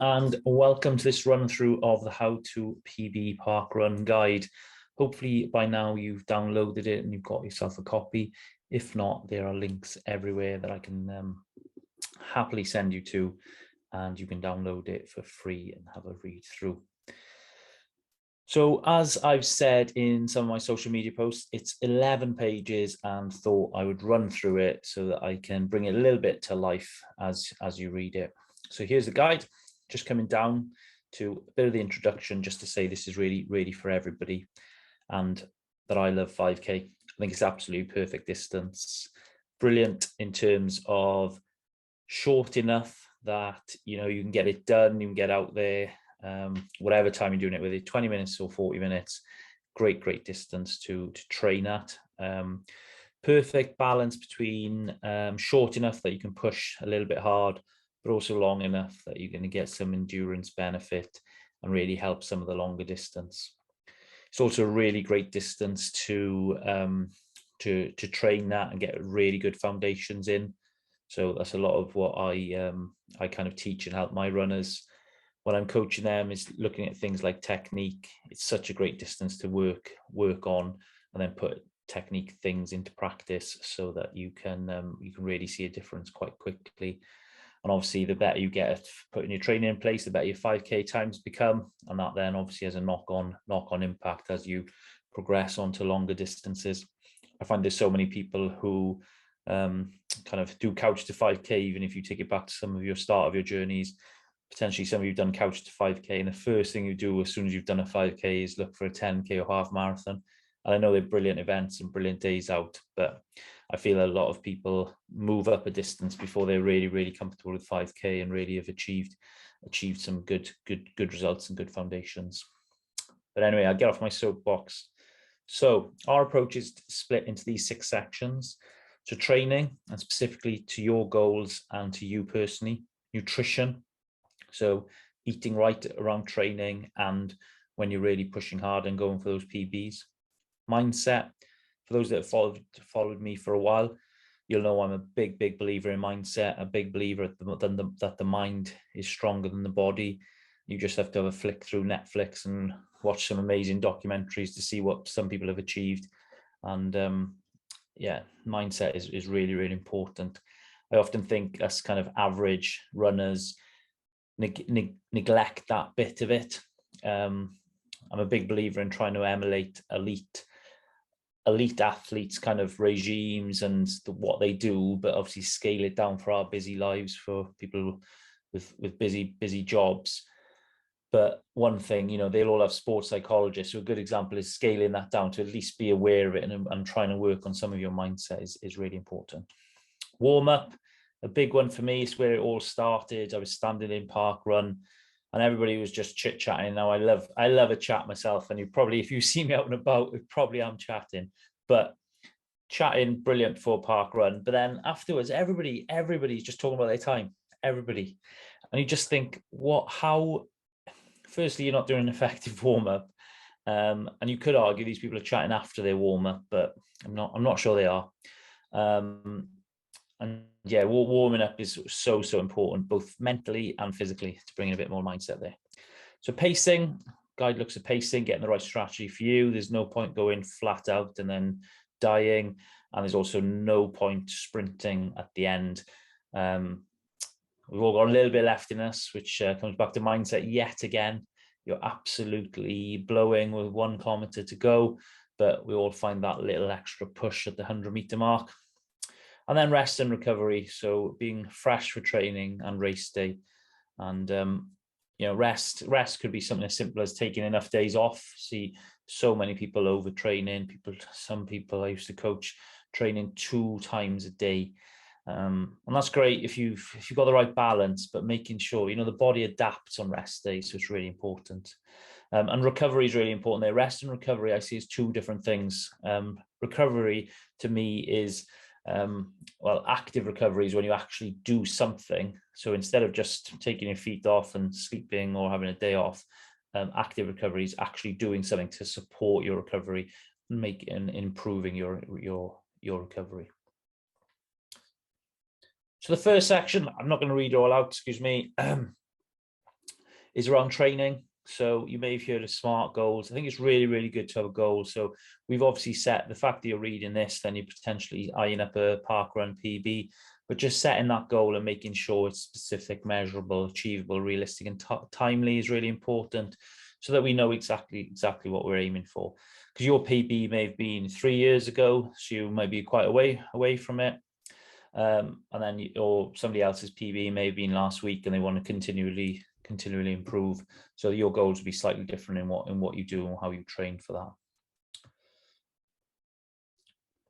and welcome to this run through of the How to PB Parkrun guide. Hopefully by now you've downloaded it and you've got yourself a copy. If not, there are links everywhere that I can happily send you to, and you can download it for free and have a read through. So as I've said in some of my social media posts, it's 11 pages and thought I would run through it so that I can bring it a little bit to life as you read it. So here's the guide, just coming down to a bit of the introduction, just to say this is really for everybody, and that I love 5K. I think it's absolutely perfect distance, brilliant in terms of short enough that you can get it done, you can get out there, whatever time you're doing it with it, 20 minutes or 40 minutes, great distance to train at. Perfect balance between short enough that you can push a little bit hard, but also long enough that you're going to get some endurance benefit and really help some of the longer distance. It's also a really great distance to train that and get really good foundations in. So that's a lot of what I kind of teach and help my runners when I'm coaching them, is looking at things like technique. It's such a great distance to work on and then put technique things into practice so that you can really see a difference quite quickly. And obviously the better you get at putting your training in place, the better your 5K times become, and that then obviously has a knock-on impact as you progress onto longer distances. I find there's so many people who kind of do couch to 5K, even if you take it back to some of your start of your journeys. Potentially some of you've done couch to 5K, and the first thing you do as soon as you've done a 5K is look for a 10K or half marathon. And I know they're brilliant events and brilliant days out, but I feel a lot of people move up a distance before they're really comfortable with 5K and really have achieved some good results and good foundations. But anyway, I'll get off my soapbox. So our approach is split into these 6 sections. So training, and specifically to your goals and to you personally. Nutrition, so eating right around training and when you're really pushing hard and going for those PBs. Mindset, for those that have followed me for a while, you'll know I'm a big believer in mindset, a big believer that the mind is stronger than the body. You just have to have a flick through Netflix and watch some amazing documentaries to see what some people have achieved. And yeah, mindset is really important. I often think us kind of average runners neglect that bit of it. I'm a big believer in trying to emulate elite athletes kind of regimes and what they do, but obviously scale it down for our busy lives, for people with busy jobs. But one thing, they'll all have sports psychologists. So a good example is scaling that down to at least be aware of it and trying to work on some of your mindset is really important. Warm up, a big one for me. Is where it all started. I was standing in parkrun and everybody was just chit-chatting. Now I love a chat myself, and if you see me out and about, I probably am chatting, but chatting, brilliant for parkrun. But then afterwards, everybody's just talking about their time, everybody. And you just think, firstly, you're not doing an effective warm-up. And you could argue these people are chatting after their warm-up, but I'm not sure they are. And yeah, warming up is so important, both mentally and physically, to bring in a bit more mindset there. So pacing, guide looks at pacing, getting the right strategy for you. There's no point going flat out and then dying, and there's also no point sprinting at the end. We've all got a little bit left in us, which comes back to mindset yet again. You're absolutely blowing with 1 kilometer to go, but we all find that little extra push at the 100-meter mark. And then rest and recovery, so being fresh for training and race day. And rest could be something as simple as taking enough days off. See so many people overtraining. Some people I used to coach training 2 times a day, and that's great if you've got the right balance, but making sure the body adapts on rest days, so it's really important. And recovery is really important there. Rest and recovery I see as 2 different things. Recovery to me is active recovery is when you actually do something. So instead of just taking your feet off and sleeping or having a day off, active recovery is actually doing something to support your recovery and improving your recovery. So the first section, I'm not going to read it all out, excuse me. is around training. So you may have heard of SMART goals. I think it's really, really good to have a goal. So we've obviously set the fact that you're reading this, then you're potentially eyeing up a parkrun PB, but just setting that goal and making sure it's specific, measurable, achievable, realistic, and timely is really important, so that we know exactly what we're aiming for. Because your PB may have been 3 years ago, so you might be quite away from it. And then or somebody else's PB may have been last week and they want to continually improve. So your goals will be slightly different in what you do and how you train for that.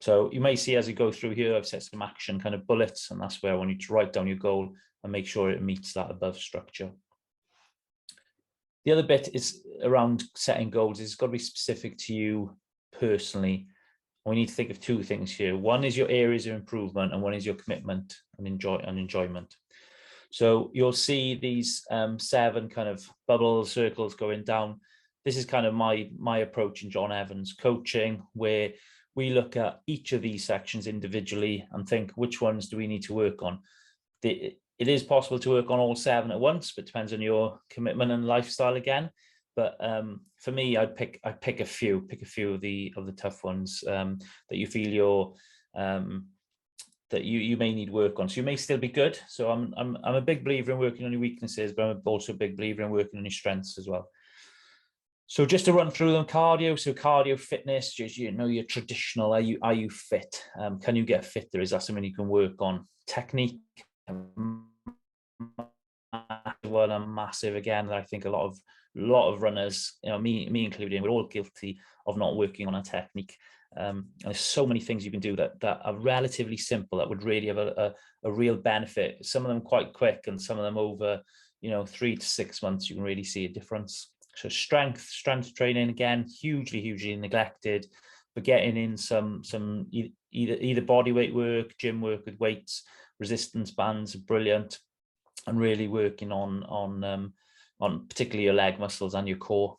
So you may see as you go through here, I've set some action kind of bullets, and that's where I want you to write down your goal and make sure it meets that above structure. The other bit is around setting goals. It's got to be specific to you personally. We need to think of two things here. One is your areas of improvement, and one is your commitment and enjoyment. So you'll see these 7 kind of bubble circles going down. This is kind of my approach in John Evans coaching, where we look at each of these sections individually and think, which ones do we need to work on? It is possible to work on all 7 at once, but it depends on your commitment and lifestyle again. But for me, I'd pick a few of the tough ones that you feel that you may need work on. So you may still be good. So I'm a big believer in working on your weaknesses, but I'm also a big believer in working on your strengths as well. So just to run through them, cardio. So cardio fitness, just your traditional. Are you fit? Can you get fitter? Is that something you can work on? Technique. One a massive again that I think a lot of runners, me including, we're all guilty of not working on a technique. And there's so many things you can do that are relatively simple that would really have a real benefit. Some of them quite quick, and some of them over 3 to 6 months you can really see a difference. So strength training, again, hugely neglected, but getting in some either body weight work, gym work with weights, resistance bands are brilliant, and really working on particularly your leg muscles and your core.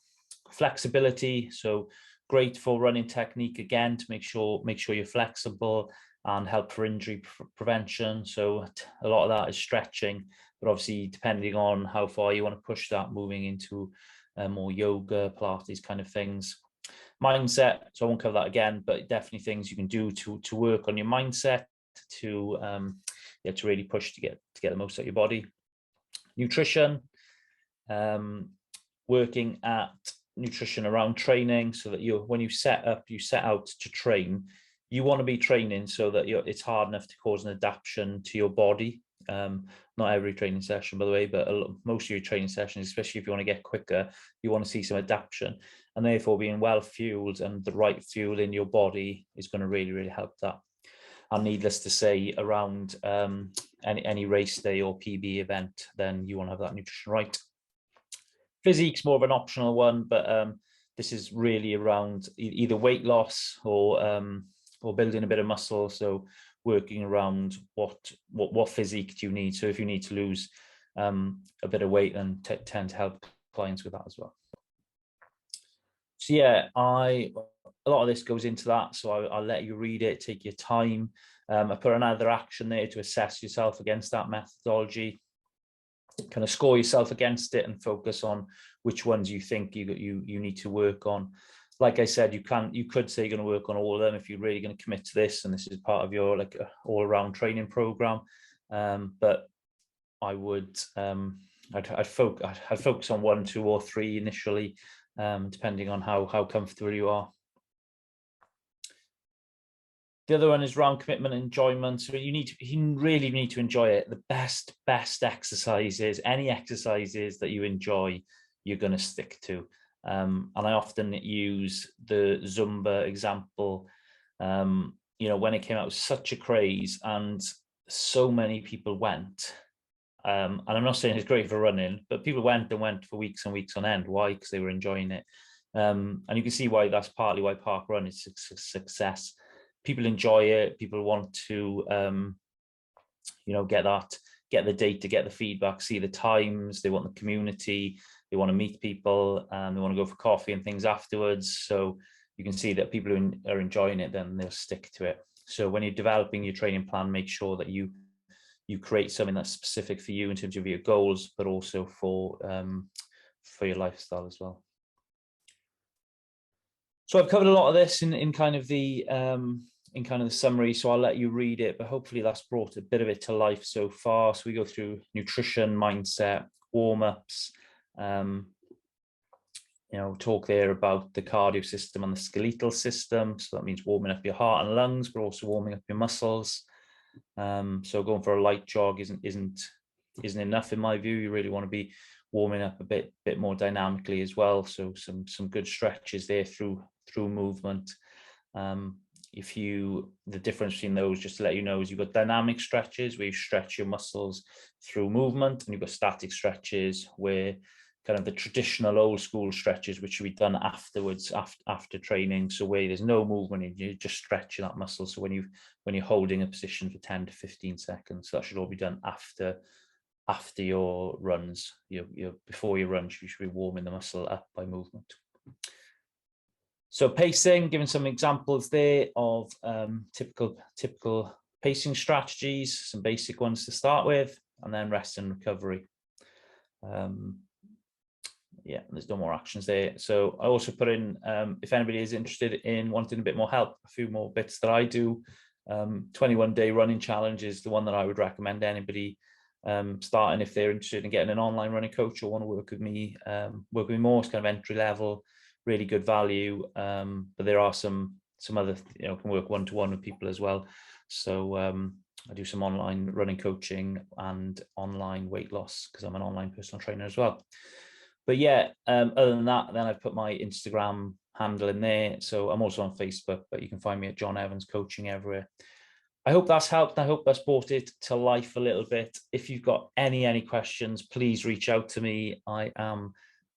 Flexibility, so great for running technique, again, to make sure you're flexible and help for injury prevention. So a lot of that is stretching, but obviously depending on how far you want to push that, moving into more yoga, Pilates kind of things. Mindset, so I won't cover that again, but definitely things you can do to work on your mindset, to really push to get the most out of your body. Nutrition, working at nutrition around training, so that when you set out to train, you want to be training so that it's hard enough to cause an adaptation to your body. Not every training session, by the way, but most of your training sessions, especially if you want to get quicker, you want to see some adaptation, and therefore being well fueled and the right fuel in your body is going to really help that. And needless to say, around any race day or PB event, then you want to have that nutrition right. Physique's more of an optional one, but this is really around either weight loss or building a bit of muscle. So working around what physique do you need. So if you need to lose a bit of weight, then tend to help clients with that as well. So yeah, a lot of this goes into that, so I'll let you read it, take your time. I put another action there to assess yourself against that methodology, kind of score yourself against it and focus on which ones you think you need to work on. Like I said, you could say you're going to work on all of them if you're really going to commit to this, and this is part of your all-around training program. But I would I'd focus on 1, 2, or 3 initially, depending on how comfortable you are. The other one is around commitment and enjoyment. So you really need to enjoy it. The best exercises, any exercises that you enjoy, you're going to stick to. And I often use the Zumba example. When it came out, it was such a craze, and so many people went. And I'm not saying it's great for running, but people went for weeks and weeks on end. Why? Because they were enjoying it. And you can see why that's partly why parkrun is a success. People enjoy it. People want to, get the data, get the feedback, see the times. They want the community. They want to meet people, and they want to go for coffee and things afterwards. So you can see that people who are enjoying it, then they'll stick to it. So when you're developing your training plan, make sure that you create something that's specific for you in terms of your goals, but also for for your lifestyle as well. So I've covered a lot of this in kind of the summary, so I'll let you read it, but hopefully that's brought a bit of it to life so far. So we go through nutrition, mindset, warm-ups, talk there about the cardio system and the skeletal system. So that means warming up your heart and lungs, but also warming up your muscles. So going for a light jog isn't enough in my view. You really want to be warming up a bit more dynamically as well. So some good stretches there through movement. The difference between those, just to let you know, is you've got dynamic stretches where you stretch your muscles through movement, and you've got static stretches where kind of the traditional old school stretches, which should be done afterwards, after training. So where there's no movement and you're just stretching that muscle. So when you're holding a position for 10 to 15 seconds, that should all be done after your runs. Before your runs, you should be warming the muscle up by movement. So pacing, giving some examples there of typical pacing strategies, some basic ones to start with, and then rest and recovery. Yeah, there's no more actions there. So I also put in, if anybody is interested in wanting a bit more help, a few more bits that I do. 21-day running challenge is the one that I would recommend anybody starting if they're interested in getting an online running coach or want to work with me more. It's kind of entry level, really good value. But there are some other, can work one-to-one with people as well. So I do some online running coaching and online weight loss because I'm an online personal trainer as well. But yeah, other than that, then I've put my Instagram handle in there. So I'm also on Facebook, but you can find me at John Evans Coaching everywhere. I hope that's helped. I hope that's brought it to life a little bit. If you've got any questions, please reach out to me. I am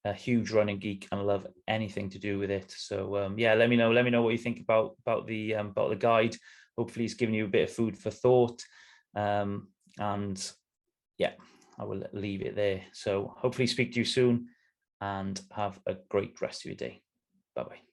a huge running geek and love anything to do with it. So yeah, let me know what you think about the guide. Hopefully it's given you a bit of food for thought. And yeah, I will leave it there. So hopefully speak to you soon and have a great rest of your day. Bye-bye.